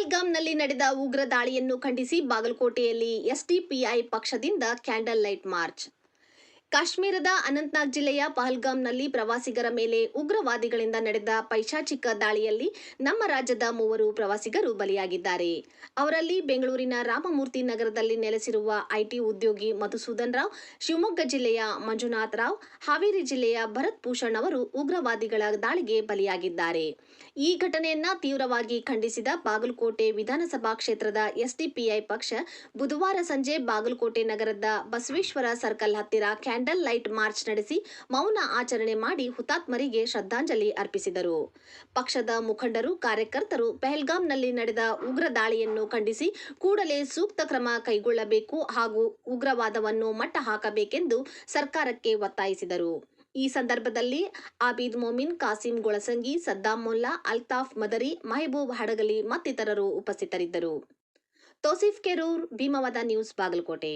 ಪಹಲ್ಗಾಮ್ನಲ್ಲಿ ನಡೆದ ಉಗ್ರ ದಾಳಿಯನ್ನು ಖಂಡಿಸಿ ಬಾಗಲಕೋಟೆಯಲ್ಲಿ ಎಸ್ಡಿಪಿಐ ಪಕ್ಷದಿಂದ ಕ್ಯಾಂಡಲ್ ಲೈಟ್ ಮಾರ್ಚ್. ಕಾಶ್ಮೀರದ ಅನಂತನಾಗ್ ಜಿಲ್ಲೆಯ ಪಹಲ್ಗಾಮ್ನಲ್ಲಿ ಪ್ರವಾಸಿಗರ ಮೇಲೆ ಉಗ್ರವಾದಿಗಳಿಂದ ನಡೆದ ಪೈಶಾಚಿಕ ದಾಳಿಯಲ್ಲಿ ನಮ್ಮ ರಾಜ್ಯದ 3 ಪ್ರವಾಸಿಗರು ಬಲಿಯಾಗಿದ್ದಾರೆ. ಅವರಲ್ಲಿ ಬೆಂಗಳೂರಿನ ರಾಮಮೂರ್ತಿ ನಗರದಲ್ಲಿ ನೆಲೆಸಿರುವ ಐಟಿ ಉದ್ಯೋಗಿ ಮಧುಸೂದನ್ ರಾವ್, ಶಿವಮೊಗ್ಗ ಜಿಲ್ಲೆಯ ಮಂಜುನಾಥ್ ರಾವ್, ಹಾವೇರಿ ಜಿಲ್ಲೆಯ ಭರತ್ ಭೂಷಣ್ ಅವರು ಉಗ್ರವಾದಿಗಳ ದಾಳಿಗೆ ಬಲಿಯಾಗಿದ್ದಾರೆ. ಈ ಘಟನೆಯನ್ನ ತೀವ್ರವಾಗಿ ಖಂಡಿಸಿದ ಬಾಗಲಕೋಟೆ ವಿಧಾನಸಭಾ ಕ್ಷೇತ್ರದ ಎಸ್ಡಿಪಿಐ ಪಕ್ಷ ಬುಧವಾರ ಸಂಜೆ ಬಾಗಲಕೋಟೆ ನಗರದ ಬಸವೇಶ್ವರ ಸರ್ಕಲ್ ಹತ್ತಿರ ಕ್ಯಾಂಡಲ್ ಲೈಟ್ ಮಾರ್ಚ್ ನಡೆಸಿ ಮೌನ ಆಚರಣೆ ಮಾಡಿ ಹುತಾತ್ಮರಿಗೆ ಶ್ರದ್ಧಾಂಜಲಿ ಅರ್ಪಿಸಿದರು. ಪಕ್ಷದ ಮುಖಂಡರು, ಕಾರ್ಯಕರ್ತರು ಪಹಲ್ಗಾಮ್ನಲ್ಲಿ ನಡೆದ ಉಗ್ರ ದಾಳಿಯನ್ನು ಖಂಡಿಸಿ ಕೂಡಲೇ ಸೂಕ್ತ ಕ್ರಮ ಕೈಗೊಳ್ಳಬೇಕು ಹಾಗೂ ಉಗ್ರವಾದವನ್ನು ಮಟ್ಟ ಹಾಕಬೇಕೆಂದು ಸರ್ಕಾರಕ್ಕೆ ಒತ್ತಾಯಿಸಿದರು. ಈ ಸಂದರ್ಭದಲ್ಲಿ ಆಬಿದ್ ಮೊಮಿನ್, ಕಾಸಿಂ ಗೊಳಸಂಗಿ, ಸದ್ದಾಂ ಮುಲ್ಲಾ, ಅಲ್ತಾಫ್ ಮದರಿ, ಮಹಬೂಬ್ ಹಡಗಲಿ ಮತ್ತಿತರರು ಉಪಸ್ಥಿತರಿದ್ದರು. ತೌಸೀಫ್ ಕೆರೂರ್, ಭೀಮವಾದ ನ್ಯೂಸ್, ಬಾಗಲಕೋಟೆ.